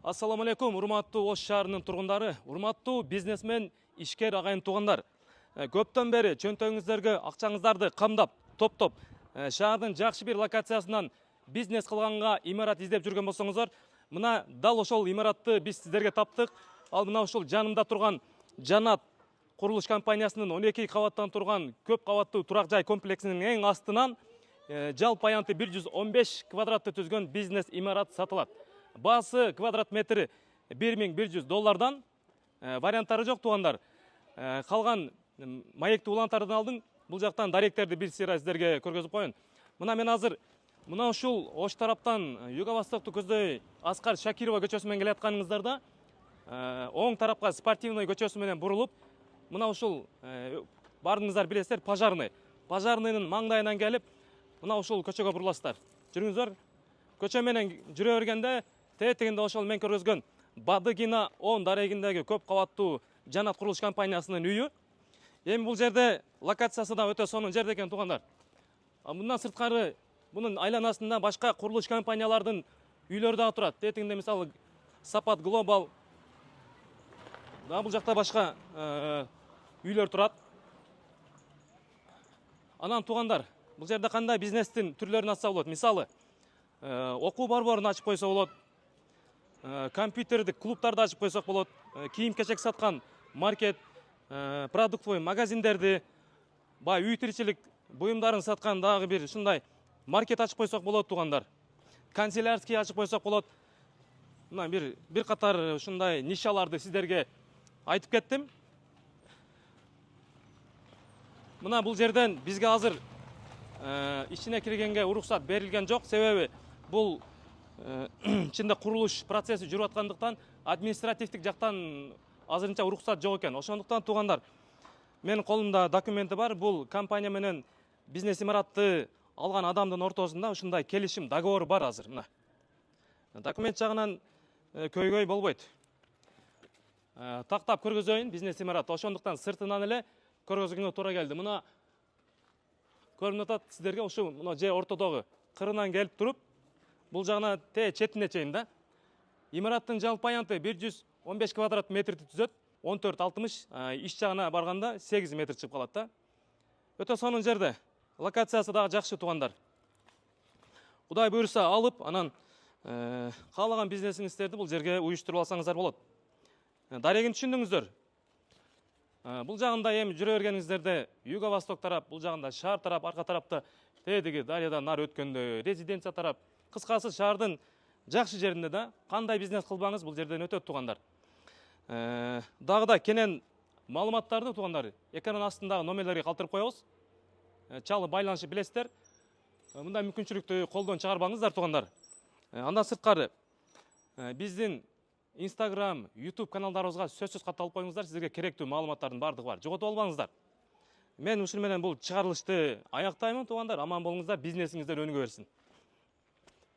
Ассаламу алейкум, урматтуу Ош шаарынын тургундары, урматтуу бизнесмен, ишкер агайын туугандар. Көптөн бери чөнтөгүңүздөргө акчаңыздарды камдап, топтоп, шаардын жакшы бир локациясынан бизнес кылганга имарат издеп жүргөн болсоңуздар, мына дал ошол имаратты биз сиздерге таптык. Ал мына ушул жанымда турган Жанат курулуш компаниясынын 12 кабаттан турган көп кабаттуу турак жай комплексинин эң астынан жалпы аянты 115 квадратты түзгөн бизнес имарат сатылат. Басы квадрат метри $1100. Варианттары жок туугандар. Калган маектүү улантардын алдың. Бул жактан даректерди бир сыйра сиздерге көргөзүп коеюн. Мына мен азыр мына ушул Ош тараптан юго-востокту көздөй Аскар Шакирова көчөсү менен келатканыңыздарда оң тарапка Спортивный көчөсү менен бурулуп, мына ушул бардыңыздар билесиздер, Пожарныйнын маңдайынан келип, мына ушул көчөгө буруласыздар. Жүрүңүздөр. Көчө менен жүрө бергенде тетигинде ошол мен көргөзгөн Бадыгина 10 дарегиндеги көп кабаттуу Жанат курулуш компаниясынын үйү. Эми бул жерде локациясы да өтө сонун жерде экен туугандар. Мындан сырткары бунун айланасында башка курулуш компаниялардын үйлөрү да турат. Тетигинде мисалы Сапат Глобал, бул жакта башка үйлөр турат. Анан туугандар, бул жерде кандай бизнестин түрлөрүн ачса болот? Мисалы, окуу борборун ачып койсо болот, компьютердик клубтарды ачып койсок болот, кийим-кечек саткан маркет, продуктовый магазиндерди, үй тиричилик буюмдарын саткан дагы бир ушундай маркет ачып койсок болот туугандар. Канцелярский ачып койсок болот. Мына бир катар ушундай нишаларды сиздерге айтып кеттим. Мына бул жерден бизге азыр ичине киргенге уруксат берилген жок, себеби бул ичинде курулуш процесси жүрүп аткандыктан административдик жактан азырынча уруксат жок экен. Ошондуктан туугандар, менин колумда документи бар. Бул компания менен бизнес имаратты алган адамдын ортосунда ушундай келишим, договор бар азыр. Мына документ жагынан көйгөй болбойт. Тактап көргөзөйүн бизнес имарат. Ошондуктан сыртынан эле көргөзгөнгө туура келди. Мына көрүнүп атат сиздерге, ушу мына же ортодогу кырынан келип туруп, бул жагына четине чейин да. Имараттын жалпы аянты 115 квадрат метрди түзөт, 14-60, иш жагына барганда 8 метр чыгып калат да. Өтө сонун жерде. Локациясы дагы жакшы туугандар. Кудай буйруса алып, анан каалаган бизнесиңиздерди бул жерге уюштуруп алсаңыздар болот. Дарегин түшүндүңүздөр. Бул жагында эми жүрө бергениңиздерде юго-восток тарап, бул жагында шаар тарап, арка тарапта тедиги дарыядан нары өткөндө резиденция тарап, кыскасы шаардын жакшы жеринде да кандай бизнес кылбаңыз бул жерден өтөт туугандар. Дагы да кенен маалыматтарды туугандар экран астындагы номерлерге калтырып коебуз. Чалы байланышы билесиздер. Мындай мүмкүнчүлүктү колдон чыгарбаңыздар туугандар. Андан сырткары биздин Instagram, YouTube каналдарыбызга сөзсүз катталып коюңуздар, сизге керектүү маалыматтардын бардыгы бар. Жоготуп албаңыздар. Мен ушул менен бул чыгарылышты аяктаймын туугандар. Аман болуңуздар, бизнесиңиздер өнүгө берсин.